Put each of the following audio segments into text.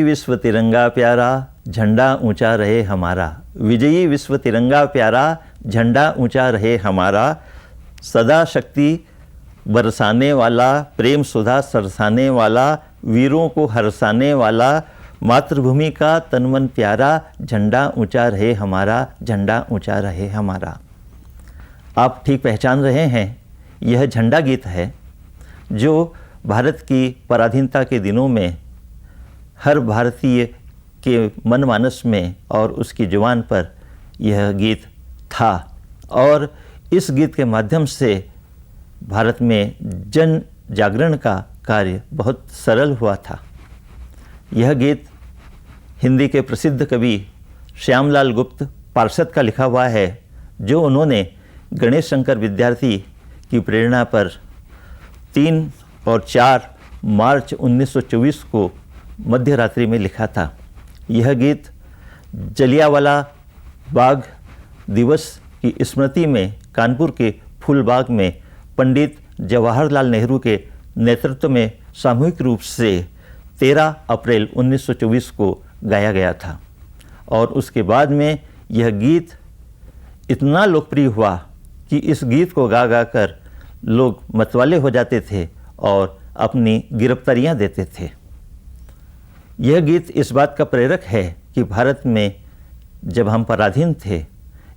विश्व तिरंगा प्यारा, झंडा ऊंचा रहे हमारा। विजयी विश्व तिरंगा प्यारा, झंडा ऊंचा रहे हमारा। सदा शक्ति बरसाने वाला, प्रेम सुधा सरसाने वाला, वीरों को हरसाने वाला, मातृभूमि का तन मन प्यारा, झंडा ऊंचा रहे हमारा, झंडा ऊंचा रहे हमारा। आप ठीक पहचान रहे हैं, यह झंडा गीत है जो भारत की पराधीनता के दिनों में हर भारतीय के मनमानस में और उसकी जुबान पर यह गीत था। और इस गीत के माध्यम से भारत में जन जागरण का कार्य बहुत सरल हुआ था। यह गीत हिंदी के प्रसिद्ध कवि श्यामलाल गुप्त पार्षद का लिखा हुआ है, जो उन्होंने गणेश शंकर विद्यार्थी की प्रेरणा पर 3 और 4 मार्च 1924 को मध्य रात्रि में लिखा था। यह गीत जलियांवाला बाग दिवस की स्मृति में कानपुर के फूलबाग में पंडित जवाहरलाल नेहरू के नेतृत्व में सामूहिक रूप से 13 अप्रैल 1924 को गाया गया था। और उसके बाद में यह गीत इतना लोकप्रिय हुआ कि इस गीत को गा गा कर लोग मतवाले हो जाते थे और अपनी गिरफ्तारियां देते थे। यह गीत इस बात का प्रेरक है कि भारत में जब हम पराधीन थे,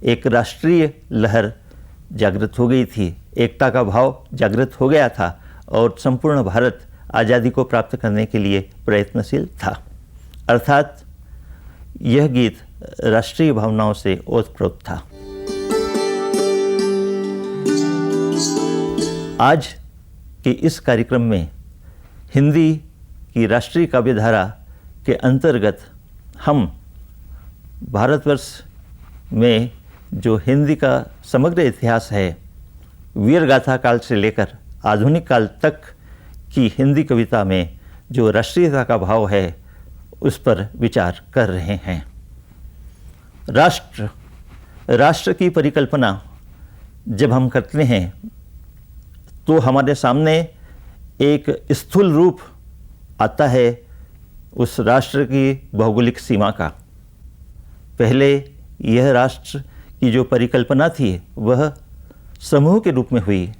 एक राष्ट्रीय लहर जागृत हो गई थी, एकता का भाव जागृत हो गया था और संपूर्ण भारत आज़ादी को प्राप्त करने के लिए प्रयत्नशील था। अर्थात यह गीत राष्ट्रीय भावनाओं से ओतप्रोत था। आज के इस कार्यक्रम में हिंदी की राष्ट्रीय काव्यधारा के अंतर्गत हम भारतवर्ष में जो हिंदी का समग्र इतिहास है, वीर गाथा काल से लेकर आधुनिक काल तक की हिंदी कविता में जो राष्ट्रीयता का भाव है, उस पर विचार कर रहे हैं। राष्ट्र की परिकल्पना जब हम करते हैं तो हमारे सामने एक स्थूल रूप आता है उस राष्ट्र की भौगोलिक सीमा का। पहले यह राष्ट्र की जो परिकल्पना थी वह समूह के रूप में हुई।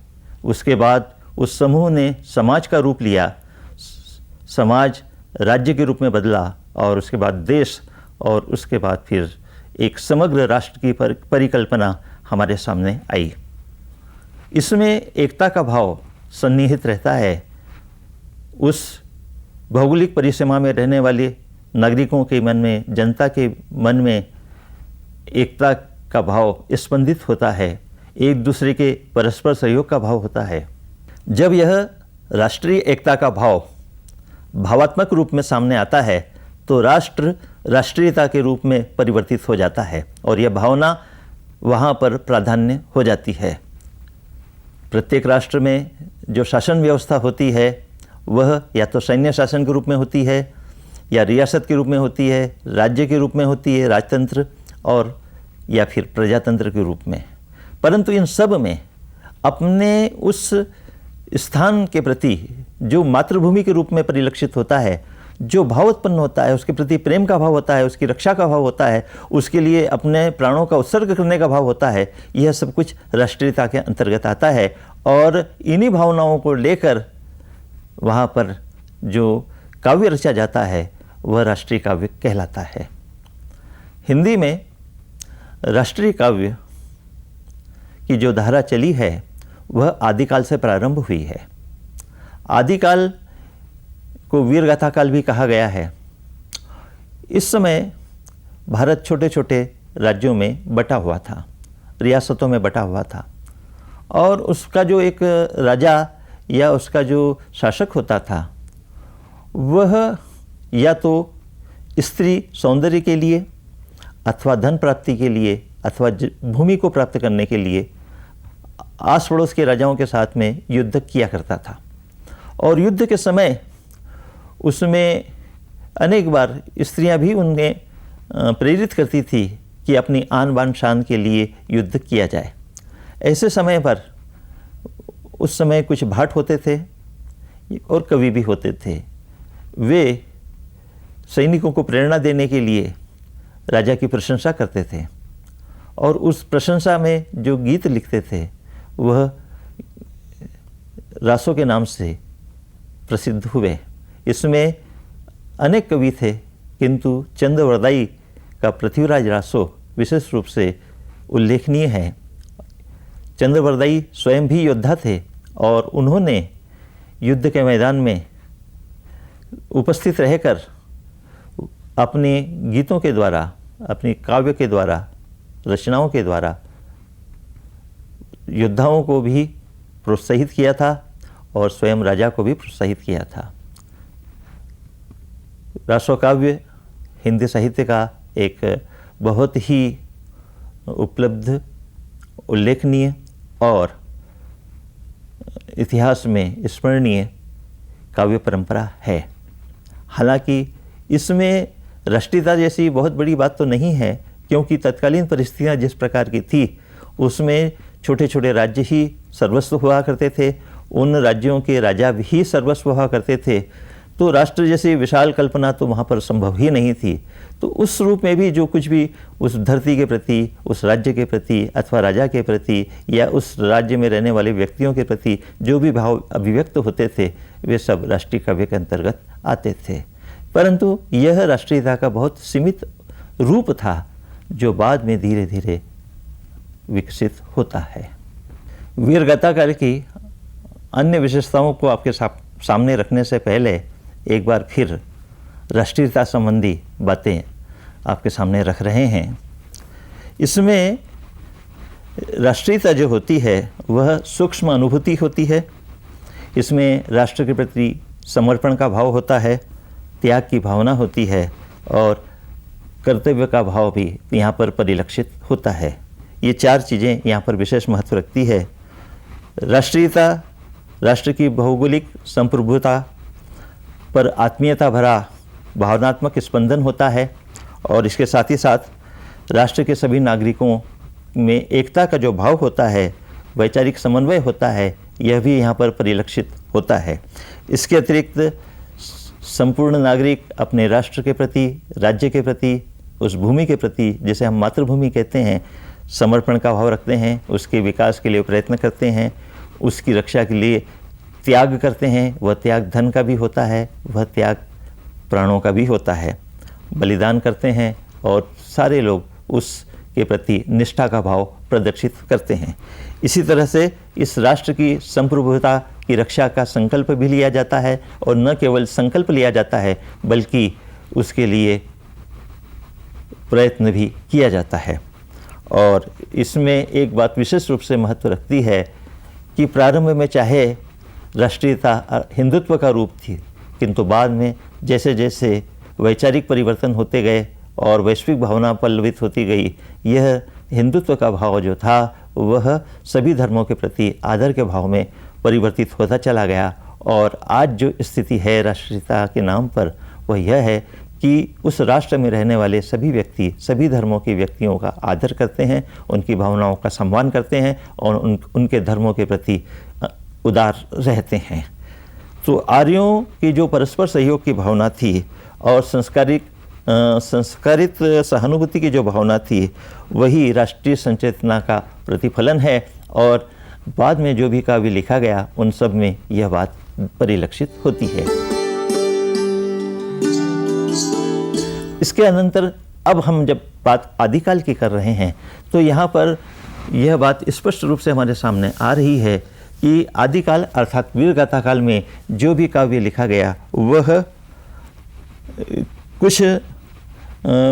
उसके बाद उस समूह ने समाज का रूप लिया, समाज राज्य के रूप में बदला और उसके बाद देश, और उसके बाद फिर एक समग्र राष्ट्र की परिकल्पना हमारे सामने आई। इसमें एकता का भाव सन्निहित रहता है। उस भौगोलिक परिसीमा में रहने वाले नागरिकों के मन में, जनता के मन में एकता का भाव स्पंदित होता है, एक दूसरे के परस्पर सहयोग का भाव होता है। जब यह राष्ट्रीय एकता का भाव भावात्मक रूप में सामने आता है तो राष्ट्र राष्ट्रीयता के रूप में परिवर्तित हो जाता है और यह भावना वहाँ पर प्राधान्य हो जाती है। प्रत्येक राष्ट्र में जो शासन व्यवस्था होती है वह या तो सैन्य शासन के रूप में होती है या रियासत के रूप में होती है, राज्य के रूप में होती है, राजतंत्र, और या फिर प्रजातंत्र के रूप में। परंतु इन सब में अपने उस स्थान के प्रति जो मातृभूमि के रूप में परिलक्षित होता है, जो भाव उत्पन्न होता है, उसके प्रति प्रेम का भाव होता है, उसकी रक्षा का भाव होता है, उसके लिए अपने प्राणों का उत्सर्ग करने का भाव होता है, यह सब कुछ राष्ट्रीयता के अंतर्गत आता है। और इन्हीं भावनाओं को लेकर वहाँ पर जो काव्य रचा जाता है वह राष्ट्रीय काव्य कहलाता है। हिंदी में राष्ट्रीय काव्य की जो धारा चली है वह आदिकाल से प्रारंभ हुई है। आदिकाल को वीर गाथा काल भी कहा गया है। इस समय भारत छोटे छोटे राज्यों में बटा हुआ था, रियासतों में बटा हुआ था, और उसका जो एक राजा या उसका जो शासक होता था वह या तो स्त्री सौंदर्य के लिए अथवा धन प्राप्ति के लिए अथवा भूमि को प्राप्त करने के लिए आस पड़ोस के राजाओं के साथ में युद्ध किया करता था। और युद्ध के समय उसमें अनेक बार स्त्रियां भी उन्हें प्रेरित करती थी कि अपनी आन बान शान के लिए युद्ध किया जाए। ऐसे समय पर उस समय कुछ भाट होते थे और कवि भी होते थे। वे सैनिकों को प्रेरणा देने के लिए राजा की प्रशंसा करते थे और उस प्रशंसा में जो गीत लिखते थे वह रासों के नाम से प्रसिद्ध हुए। इसमें अनेक कवि थे, किंतु चंद्रवरदाई का पृथ्वीराज रासो विशेष रूप से उल्लेखनीय है। चंद्रवरदाई स्वयं भी योद्धा थे और उन्होंने युद्ध के मैदान में उपस्थित रहकर अपने गीतों के द्वारा, अपनी काव्य के द्वारा, रचनाओं के द्वारा योद्धाओं को भी प्रोत्साहित किया था और स्वयं राजा को भी प्रोत्साहित किया था। रासो काव्य हिंदी साहित्य का एक बहुत ही उपलब्ध, उल्लेखनीय और इतिहास में स्मरणीय काव्य परंपरा है। हालांकि इसमें राष्ट्रीयता जैसी बहुत बड़ी बात तो नहीं है, क्योंकि तत्कालीन परिस्थितियां जिस प्रकार की थी उसमें छोटे छोटे राज्य ही सर्वस्व हुआ करते थे, उन राज्यों के राजा भी सर्वस्व हुआ करते थे, तो राष्ट्र जैसी विशाल कल्पना तो वहाँ पर संभव ही नहीं थी। तो उस रूप में भी जो कुछ भी उस धरती के प्रति, उस राज्य के प्रति अथवा राजा के प्रति या उस राज्य में रहने वाले व्यक्तियों के प्रति जो भी भाव अभिव्यक्त होते थे वे सब राष्ट्रीय काव्य के अंतर्गत आते थे। परंतु यह राष्ट्रीयता का बहुत सीमित रूप था जो बाद में धीरे धीरे विकसित होता है। वीरगाथा काल की अन्य विशेषताओं को आपके सामने रखने से पहले एक बार फिर राष्ट्रीयता संबंधी बातें आपके सामने रख रहे हैं। इसमें राष्ट्रीयता जो होती है वह सूक्ष्म अनुभूति होती है। इसमें राष्ट्र के प्रति समर्पण का भाव होता है, त्याग की भावना होती है और कर्तव्य का भाव भी यहाँ पर परिलक्षित होता है। ये चार चीज़ें यहाँ पर विशेष महत्व रखती है। राष्ट्रीयता राष्ट्र की भौगोलिक संप्रभुता पर आत्मीयता भरा भावनात्मक स्पंदन होता है और इसके साथ ही साथ राष्ट्र के सभी नागरिकों में एकता का जो भाव होता है, वैचारिक समन्वय होता है, यह भी यहाँ पर परिलक्षित होता है। इसके अतिरिक्त संपूर्ण नागरिक अपने राष्ट्र के प्रति, राज्य के प्रति, उस भूमि के प्रति जिसे हम मातृभूमि कहते हैं, समर्पण का भाव रखते हैं, उसके विकास के लिए प्रयत्न करते हैं, उसकी रक्षा के लिए त्याग करते हैं। वह त्याग धन का भी होता है, वह त्याग प्राणों का भी होता है, बलिदान करते हैं और सारे लोग उसके प्रति निष्ठा का भाव प्रदर्शित करते हैं। इसी तरह से इस राष्ट्र की संप्रभुता की रक्षा का संकल्प भी लिया जाता है और न केवल संकल्प लिया जाता है बल्कि उसके लिए प्रयत्न भी किया जाता है। और इसमें एक बात विशेष रूप से महत्व रखती है कि प्रारंभ में चाहे राष्ट्रीयता हिंदुत्व का रूप थी, किंतु बाद में जैसे जैसे वैचारिक परिवर्तन होते गए और वैश्विक भावना पल्लवित होती गई, यह हिंदुत्व का भाव जो था वह सभी धर्मों के प्रति आदर के भाव में परिवर्तित होता चला गया। और आज जो स्थिति है राष्ट्रीयता के नाम पर वह यह है कि उस राष्ट्र में रहने वाले सभी व्यक्ति सभी धर्मों के व्यक्तियों का आदर करते हैं, उनकी भावनाओं का सम्मान करते हैं और उनके धर्मों के प्रति उदार रहते हैं। तो आर्यों की जो परस्पर सहयोग की भावना थी और संस्कारित सहानुभूति की जो भावना थी वही राष्ट्रीय संचेतना का प्रतिफलन है और बाद में जो भी काव्य लिखा गया उन सब में यह बात परिलक्षित होती है। इसके अनंतर अब हम जब बात आदिकाल की कर रहे हैं तो यहाँ पर यह बात स्पष्ट रूप से हमारे सामने आ रही है कि आदिकाल अर्थात वीरगाथा काल में जो भी काव्य लिखा गया वह कुछ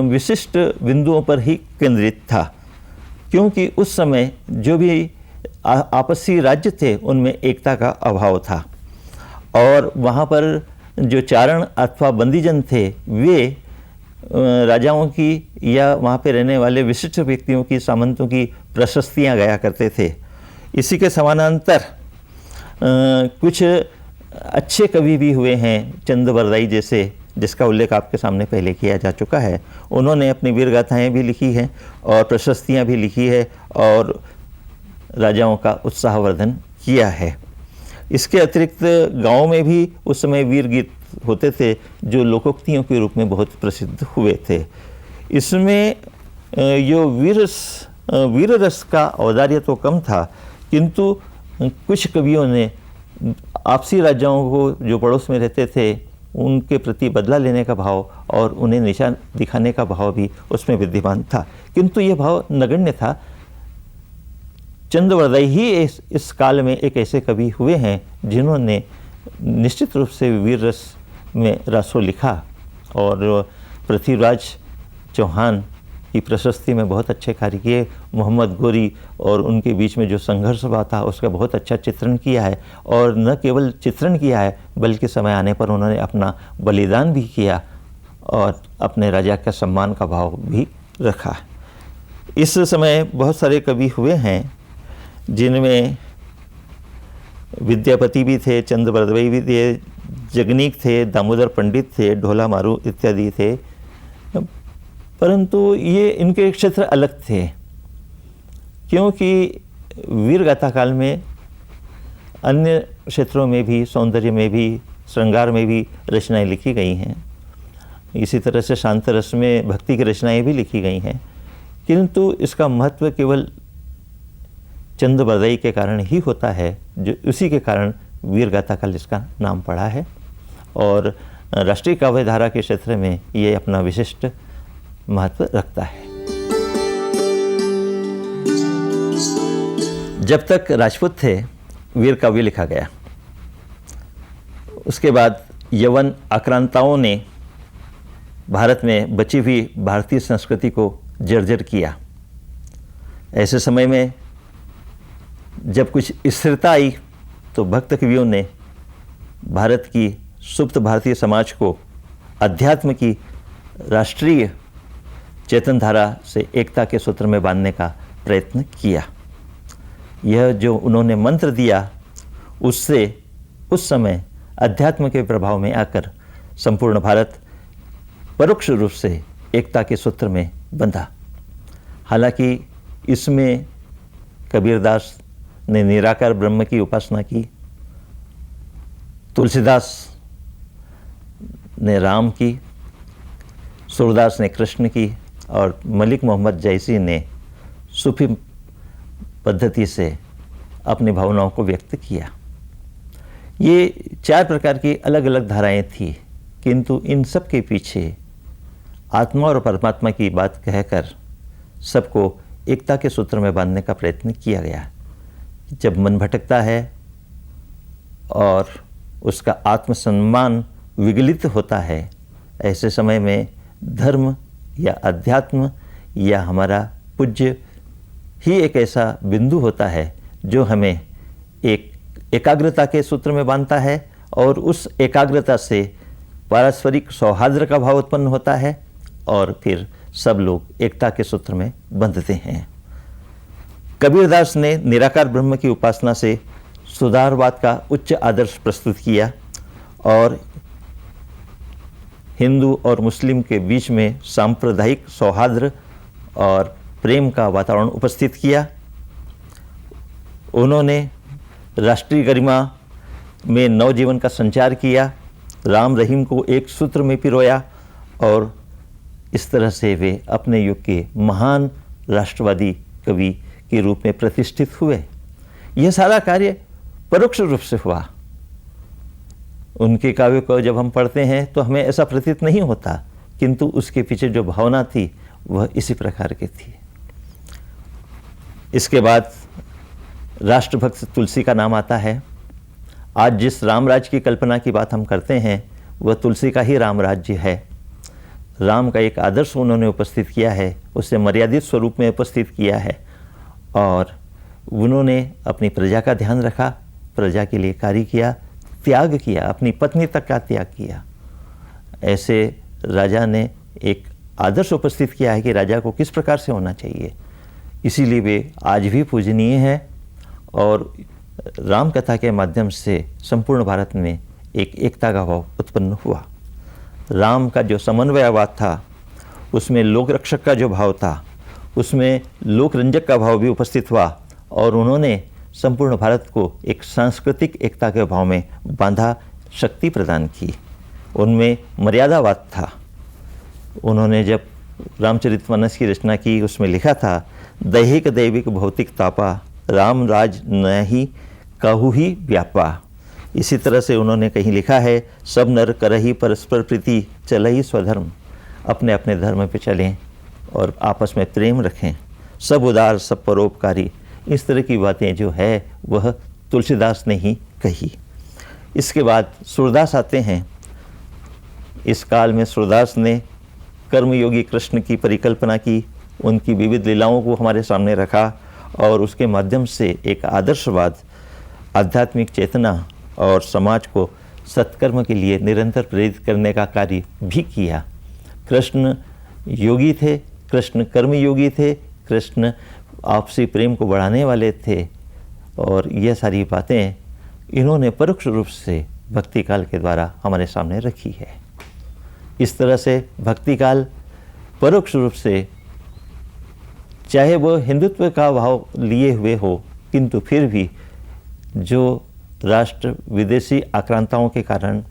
विशिष्ट बिंदुओं पर ही केंद्रित था, क्योंकि उस समय जो भी आपसी राज्य थे उनमें एकता का अभाव था और वहाँ पर जो चारण अथवा बंदीजन थे वे राजाओं की या वहाँ पे रहने वाले विशिष्ट व्यक्तियों की, सामंतों की प्रशस्तियाँ गाया करते थे। इसी के समानांतर कुछ अच्छे कवि भी हुए हैं, चंद्रवरदाई जैसे, जिसका उल्लेख आपके सामने पहले किया जा चुका है। उन्होंने अपनी वीरगाथाएँ भी लिखी हैं और प्रशस्तियाँ भी लिखी है और राजाओं का उत्साहवर्धन किया है। इसके अतिरिक्त गाँव में भी उस समय वीर गीत होते थे जो लोकोक्तियों के रूप में बहुत प्रसिद्ध हुए थे। इसमें यो वीर रस का औदार्य तो कम था, किंतु कुछ कवियों ने आपसी राजाओं को जो पड़ोस में रहते थे उनके प्रति बदला लेने का भाव और उन्हें निशान दिखाने का भाव भी उसमें विद्यमान था, किंतु यह भाव नगण्य था। चंद्रवरदाई ही इस काल में एक ऐसे कवि हुए हैं जिन्होंने निश्चित रूप से वीर रस में रासो लिखा और पृथ्वीराज चौहान की प्रशस्ति में बहुत अच्छे कार्य किए। मोहम्मद गोरी और उनके बीच में जो संघर्ष हुआ था उसका बहुत अच्छा चित्रण किया है, और न केवल चित्रण किया है बल्कि समय आने पर उन्होंने अपना बलिदान भी किया और अपने राजा का सम्मान का भाव भी रखा। इस समय बहुत सारे कवि हुए हैं जिनमें विद्यापति भी थे, चंद्रवरदाई भी थे, जगनीक थे, दामोदर पंडित थे, ढोला मारू इत्यादि थे, परंतु ये इनके क्षेत्र अलग थे, क्योंकि वीरगाथा काल में अन्य क्षेत्रों में भी, सौंदर्य में भी, श्रृंगार में भी रचनाएं लिखी गई हैं। इसी तरह से शांत रस में भक्ति की रचनाएं भी लिखी गई हैं, किंतु इसका महत्व केवल चंद्रवरदाई के कारण ही होता है, जो उसी के कारण वीरगाथा काल इसका नाम पड़ा है, और राष्ट्रीय काव्य धारा के क्षेत्र में ये अपना विशिष्ट महत्व रखता है। जब तक राजपूत थे वीर काव्य लिखा गया, उसके बाद यवन आक्रांताओं ने भारत में बची हुई भारतीय संस्कृति को जर्जर किया। ऐसे समय में जब कुछ स्थिरता आई तो भक्त कवियों ने भारत की सुप्त भारतीय समाज को अध्यात्म की राष्ट्रीय चेतन धारा से एकता के सूत्र में बांधने का प्रयत्न किया। यह जो उन्होंने मंत्र दिया, उससे उस समय अध्यात्म के प्रभाव में आकर संपूर्ण भारत परोक्ष रूप से एकता के सूत्र में बंधा। हालांकि इसमें कबीरदास ने निराकार ब्रह्म की उपासना की, तुलसीदास ने राम की, सूरदास ने कृष्ण की, और मलिक मोहम्मद जैसी ने सूफी पद्धति से अपनी भावनाओं को व्यक्त किया। ये 4 प्रकार की अलग अलग धाराएं थी, किंतु इन सब के पीछे आत्मा और परमात्मा की बात कहकर सबको एकता के सूत्र में बांधने का प्रयत्न किया गया। जब मन भटकता है और उसका आत्मसम्मान विगलित होता है, ऐसे समय में धर्म या अध्यात्म या हमारा पूज्य ही एक ऐसा बिंदु होता है जो हमें एक एकाग्रता के सूत्र में बांधता है, और उस एकाग्रता से पारस्परिक सौहार्द का भाव उत्पन्न होता है और फिर सब लोग एकता के सूत्र में बंधते हैं। कबीरदास ने निराकार ब्रह्म की उपासना से सुधारवाद का उच्च आदर्श प्रस्तुत किया और हिंदू और मुस्लिम के बीच में सांप्रदायिक सौहार्द और प्रेम का वातावरण उपस्थित किया। उन्होंने राष्ट्रीय गरिमा में नवजीवन का संचार किया, राम रहीम को एक सूत्र में पिरोया, और इस तरह से वे अपने युग के महान राष्ट्रवादी कवि के रूप में प्रतिष्ठित हुए। यह सारा कार्य परोक्ष रूप से हुआ। उनके काव्य को जब हम पढ़ते हैं तो हमें ऐसा प्रतीत नहीं होता, किंतु उसके पीछे जो भावना थी वह इसी प्रकार की थी। इसके बाद राष्ट्रभक्त तुलसी का नाम आता है। आज जिस रामराज की कल्पना की बात हम करते हैं वह तुलसी का ही राम राज्य है। राम का एक आदर्श उन्होंने उपस्थित किया है, उसे मर्यादित स्वरूप में उपस्थित किया है, और उन्होंने अपनी प्रजा का ध्यान रखा, प्रजा के लिए कार्य किया, त्याग किया, अपनी पत्नी तक का त्याग किया। ऐसे राजा ने एक आदर्श उपस्थित किया है कि राजा को किस प्रकार से होना चाहिए। इसीलिए वे आज भी पूजनीय हैं, और राम कथा के माध्यम से संपूर्ण भारत में एक एकता का भाव उत्पन्न हुआ। राम का जो समन्वयवाद था, उसमें लोक रक्षक का जो भाव था, उसमें लोक रंजक का भाव भी उपस्थित हुआ, और उन्होंने संपूर्ण भारत को एक सांस्कृतिक एकता के भाव में बांधा, शक्ति प्रदान की। उनमें मर्यादावाद था। उन्होंने जब रामचरितमानस की रचना की, उसमें लिखा था, दैहिक दैविक भौतिक तापा, राम राज न ही कहु ही व्यापा। इसी तरह से उन्होंने कहीं लिखा है, सब नर करही परस्पर प्रीति, चलही स्वधर्म। अपने अपने धर्म पे चलें और आपस में प्रेम रखें, सब उदार सब परोपकारी। इस तरह की बातें जो है वह तुलसीदास ने ही कही। इसके बाद सूरदास आते हैं। इस काल में सूरदास ने कर्मयोगी कृष्ण की परिकल्पना की, उनकी विविध लीलाओं को हमारे सामने रखा और उसके माध्यम से एक आदर्शवाद, आध्यात्मिक चेतना और समाज को सत्कर्म के लिए निरंतर प्रेरित करने का कार्य भी किया। कृष्ण योगी थे, कृष्ण कर्मयोगी थे, कृष्ण आपसी प्रेम को बढ़ाने वाले थे और यह सारी बातें इन्होंने परोक्ष रूप से भक्ति काल के द्वारा हमारे सामने रखी है। इस तरह से भक्ति काल परोक्ष रूप से, चाहे वह हिंदुत्व का भाव लिए हुए हो, किंतु फिर भी जो राष्ट्र विदेशी आक्रांताओं के कारण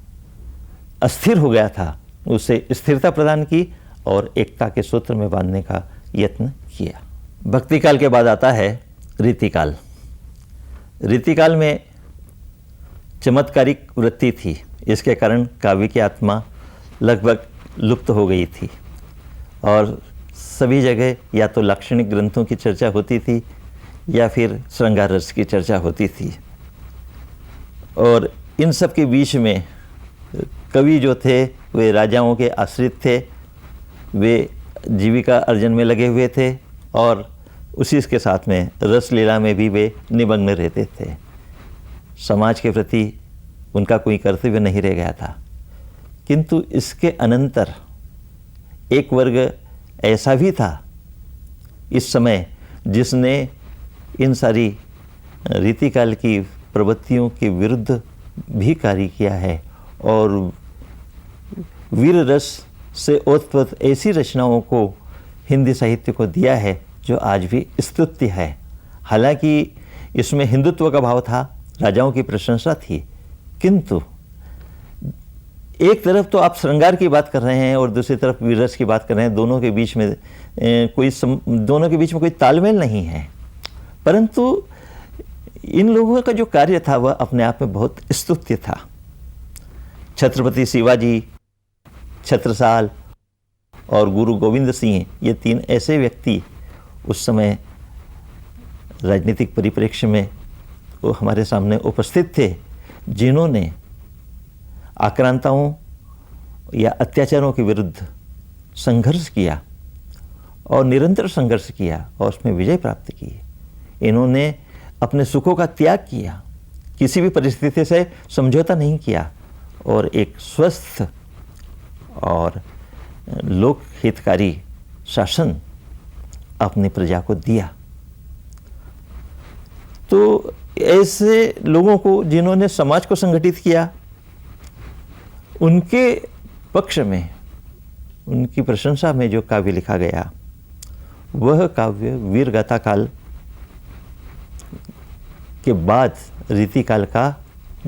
अस्थिर हो गया था, उसे स्थिरता प्रदान की और एकता के सूत्र में बांधने का यत्न किया। भक्ति काल के बाद आता है रीतिकाल। रीतिकाल में चमत्कारिक वृत्ति थी, इसके कारण काव्य की आत्मा लगभग लुप्त हो गई थी और सभी जगह या तो लाक्षणिक ग्रंथों की चर्चा होती थी या फिर श्रृंगार रस की चर्चा होती थी। और इन सब के बीच में कवि जो थे वे राजाओं के आश्रित थे, वे जीविका अर्जन में लगे हुए थे और उसी के साथ में रसलीला में भी वे निमग्न रहते थे। समाज के प्रति उनका कोई कर्तव्य नहीं रह गया था। किंतु इसके अनंतर एक वर्ग ऐसा भी था इस समय जिसने इन सारी रीतिकाल की प्रवृत्तियों के विरुद्ध भी कार्य किया है और वीर रस से ओतप्रोत ऐसी रचनाओं को हिंदी साहित्य को दिया है जो आज भी स्तुत्य है। हालांकि इसमें हिंदुत्व का भाव था, राजाओं की प्रशंसा थी, किंतु एक तरफ तो आप श्रृंगार की बात कर रहे हैं और दूसरी तरफ वीर रस की बात कर रहे हैं। दोनों के बीच में कोई तालमेल नहीं है। परंतु इन लोगों का जो कार्य था वह अपने आप में बहुत स्तुत्य था। छत्रपति शिवाजी, छत्रसाल और गुरु गोविंद सिंह, ये तीन ऐसे व्यक्ति उस समय राजनीतिक परिप्रेक्ष्य में वो हमारे सामने उपस्थित थे, जिन्होंने आक्रांताओं या अत्याचारों के विरुद्ध संघर्ष किया और निरंतर संघर्ष किया और उसमें विजय प्राप्त की। इन्होंने अपने सुखों का त्याग किया, किसी भी परिस्थिति से समझौता नहीं किया और एक स्वस्थ और लोक हितकारी शासन अपनी प्रजा को दिया। तो ऐसे लोगों को जिन्होंने समाज को संगठित किया, उनके पक्ष में, उनकी प्रशंसा में जो काव्य लिखा गया वह काव्य वीरगाथा काल के बाद रीतिकाल का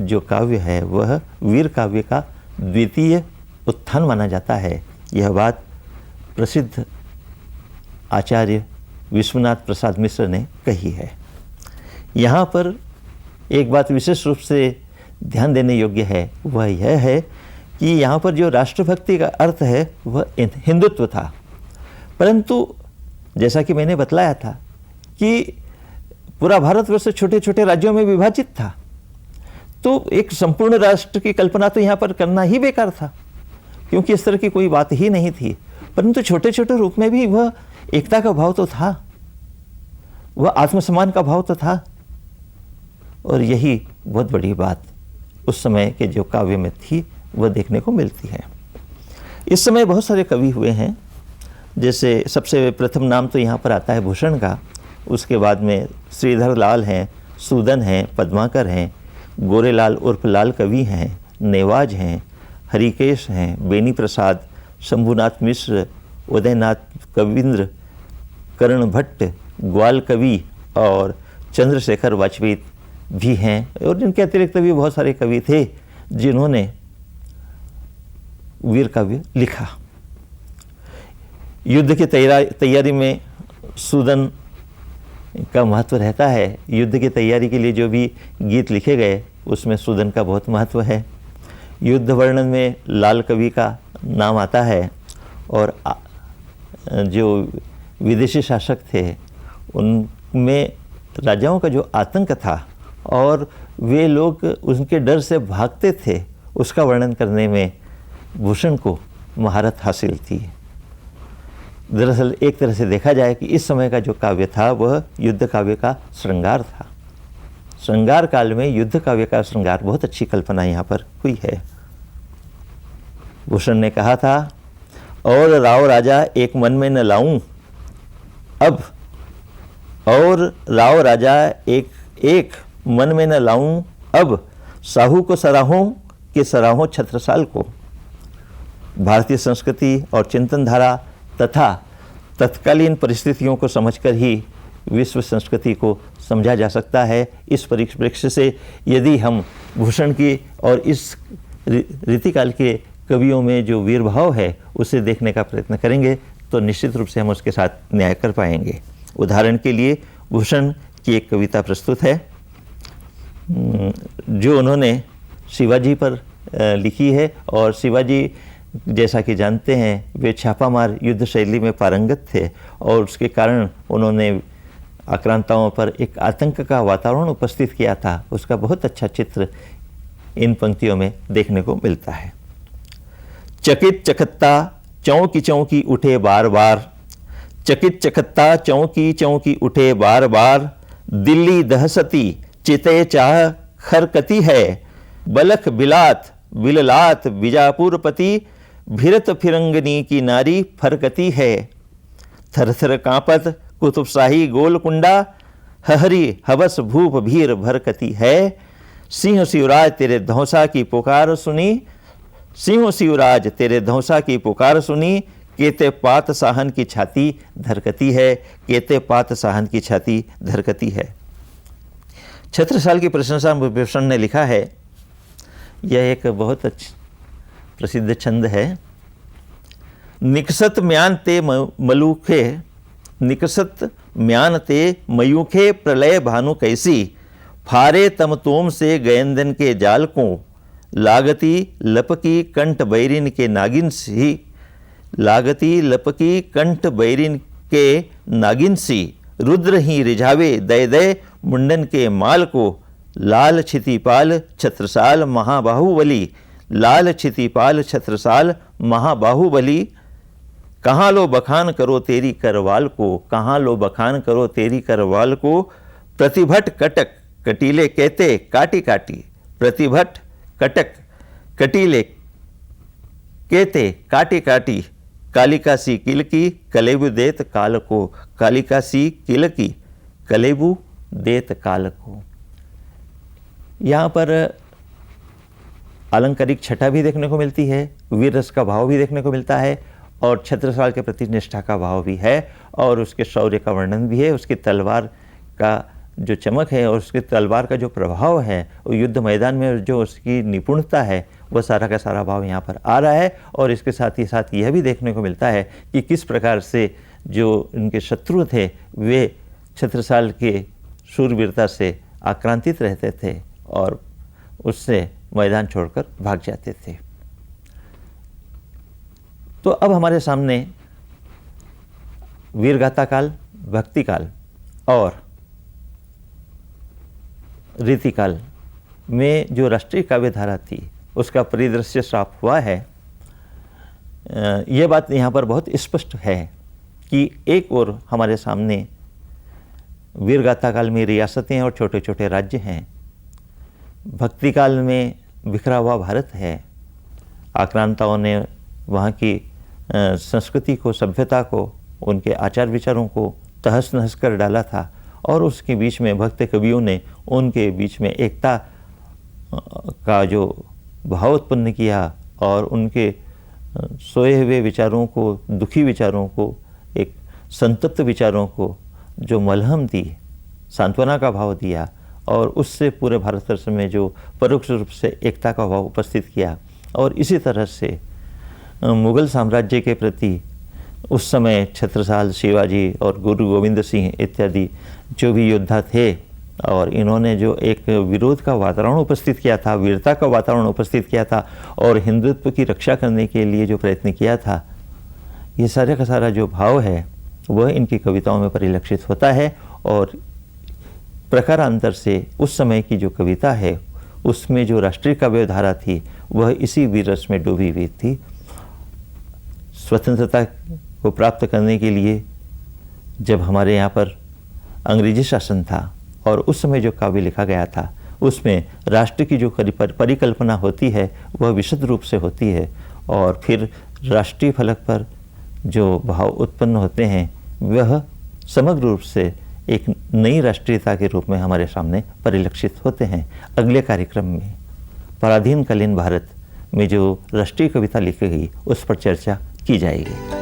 जो काव्य है वह वीर काव्य का द्वितीय उत्थान माना जाता है। यह बात प्रसिद्ध आचार्य विश्वनाथ प्रसाद मिश्र ने कही है। यहाँ पर एक बात विशेष रूप से ध्यान देने योग्य है, वह यह है कि यहाँ पर जो राष्ट्रभक्ति का अर्थ है वह हिंदुत्व था। परंतु जैसा कि मैंने बतलाया था कि पूरा भारतवर्ष छोटे छोटे राज्यों में विभाजित था, तो एक संपूर्ण राष्ट्र की कल्पना तो यहाँ पर करना ही बेकार था, क्योंकि इस तरह की कोई बात ही नहीं थी। परंतु छोटे छोटे रूप में भी वह एकता का भाव तो था, वह आत्मसम्मान का भाव तो था। और यही बहुत बड़ी बात उस समय के जो काव्य में थी वह देखने को मिलती है। इस समय बहुत सारे कवि हुए हैं, जैसे सबसे प्रथम नाम तो यहाँ पर आता है भूषण का, उसके बाद में श्रीधर लाल हैं, सूदन हैं, पद्माकर हैं, गोरेलाल उर्फ लाल कवि हैं, नेवाज हैं, हरिकेश हैं, बेनी प्रसाद, शंभुनाथ मिश्र, उदयनाथ कविंद्र, कर्ण भट्ट, ग्वाल कवि और चंद्रशेखर वाजपेयी भी हैं। और इनके अतिरिक्त भी बहुत सारे कवि थे जिन्होंने वीर काव्य लिखा। युद्ध की तैयारी में सूदन का महत्व रहता है। युद्ध की तैयारी के लिए जो भी गीत लिखे गए उसमें सूदन का बहुत महत्व है। युद्ध वर्णन में लाल कवि का नाम आता है, और जो विदेशी शासक थे उनमें राजाओं का जो आतंक था और वे लोग उनके डर से भागते थे, उसका वर्णन करने में भूषण को महारत हासिल थी। दरअसल एक तरह से देखा जाए कि इस समय का जो काव्य था वह युद्ध काव्य का श्रृंगार था। श्रृंगार काल में युद्ध काव्य का श्रृंगार, बहुत अच्छी कल्पना यहाँ पर हुई है। भूषण ने कहा था, और राव राजा एक मन में न लाऊं अब, और राव राजा एक मन में न लाऊं अब, साहू को सराहों कि सराहों छत्रसाल को। भारतीय संस्कृति और चिंतन धारा तथा तत्कालीन परिस्थितियों को समझकर ही विश्व संस्कृति को समझा जा सकता है। इस परिप्रेक्ष्य से यदि हम भूषण की और इस रीतिकाल के कवियों में जो वीर भाव है उसे देखने का प्रयत्न करेंगे तो निश्चित रूप से हम उसके साथ न्याय कर पाएंगे। उदाहरण के लिए भूषण की एक कविता प्रस्तुत है जो उन्होंने शिवाजी पर लिखी है, और शिवाजी जैसा कि जानते हैं वे छापामार युद्ध शैली में पारंगत थे, और उसके कारण उन्होंने आक्रांताओं पर एक आतंक का वातावरण उपस्थित किया था। उसका बहुत अच्छा चित्र इन पंक्तियों में देखने को मिलता है। चकित चखत्ता चौंकी चौंकी उठे बार बार, चकित चखत्ता चौंकी चौंकी उठे बार बार, दिल्ली दहसती चिते चाह खरकती है, बलख बिलात बिललात बीजापुरपति, भिरत फिरंगनी की नारी फरकती है, थरथर कांपत कुतुबशाही गोलकुंडा, हहरी हवस भूप भीर भरकती है, सिंह शिवराज तेरे धौसा की पुकार सुनी, सिंह शिवराज तेरे धौसा की पुकार सुनी, केते पात साहन की छाती धरकती है, केते पात साहन की छाती धरकती है। छत्रसाल की प्रशंसा भूषण ने लिखा है। यह एक बहुत प्रसिद्ध छंद है। निकसत म्यान ते मलूखे, निकसत म्यान ते मयूखे, प्रलय भानु कैसी, फारे तम तोम से गयंदन के जाल को, लागती लपकी कंठ बैरिन के नागिन सी, लागती लपकी कंठ बैरिन के नागिन सी, रुद्र ही रिझावे दय दय मुंडन के माल को, लाल छितिपाल छत्रसाल महाबाहुबली, लाल छितिपाल छत्रसाल महाबाहुबली, कहाँ लो बखान करो तेरी करवाल को, कहाँ लो बखान करो तेरी करवाल को, प्रतिभट कटक कटीले कहते काटी काटी, प्रतिभट कटक कटीले कहते काटी काटी, कालिका सी किलकी कलेबु देत काल को, कालिका सी किलकी कलेबु देत काल को। यहाँ पर अलंकारिक छटा भी देखने को मिलती है, वीर रस का भाव भी देखने को मिलता है, और छत्रसाल के प्रति निष्ठा का भाव भी है, और उसके शौर्य का वर्णन भी है। उसकी तलवार का जो चमक है और उसके तलवार का जो प्रभाव है, वो युद्ध मैदान में जो उसकी निपुणता है, वह सारा का सारा भाव यहाँ पर आ रहा है। और इसके साथ ही साथ यह भी देखने को मिलता है कि किस प्रकार से जो उनके शत्रु थे वे छत्रसाल के शूरवीरता से आक्रांतित रहते थे और उससे मैदान छोड़कर भाग जाते थे। तो अब हमारे सामने वीरगाथा काल, भक्ति काल और रीतिकाल में जो राष्ट्रीय काव्य धारा थी उसका परिदृश्य साफ हुआ है। यह बात यहाँ पर बहुत स्पष्ट है कि एक ओर हमारे सामने वीरगाथा काल में रियासतें और छोटे छोटे राज्य हैं, भक्ति काल में बिखरा हुआ भारत है, आक्रांताओं ने वहाँ की संस्कृति को, सभ्यता को, उनके आचार विचारों को तहस नहस कर डाला था, और उसके बीच में भक्त कवियों ने उनके बीच में एकता का जो भाव उत्पन्न किया और उनके सोए हुए विचारों को, दुखी विचारों को, एक संतप्त विचारों को जो मलहम दी, सांत्वना का भाव दिया, और उससे पूरे भारतवर्ष में जो परोक्ष रूप से एकता का भाव उपस्थित किया। और इसी तरह से मुगल साम्राज्य के प्रति उस समय छत्रसाल, शिवाजी और गुरु गोविंद सिंह इत्यादि जो भी योद्धा थे, और इन्होंने जो एक विरोध का वातावरण उपस्थित किया था, वीरता का वातावरण उपस्थित किया था और हिंदुत्व की रक्षा करने के लिए जो प्रयत्न किया था, ये सारे का सारा जो भाव है वह इनकी कविताओं में परिलक्षित होता है। और प्रकारांतर से उस समय की जो कविता है उसमें जो राष्ट्रीय काव्यधारा थी वह इसी वीर रस में डूबी हुई थी। स्वतंत्रता को प्राप्त करने के लिए जब हमारे यहाँ पर अंग्रेजी शासन था और उस समय जो काव्य लिखा गया था उसमें राष्ट्र की जो परिकल्पना होती है वह विशुद्ध रूप से होती है, और फिर राष्ट्रीय फलक पर जो भाव उत्पन्न होते हैं वह समग्र रूप से एक नई राष्ट्रीयता के रूप में हमारे सामने परिलक्षित होते हैं। अगले कार्यक्रम में पराधीनकालीन भारत में जो राष्ट्रीय कविता लिखी गई उस पर चर्चा की जाएगी।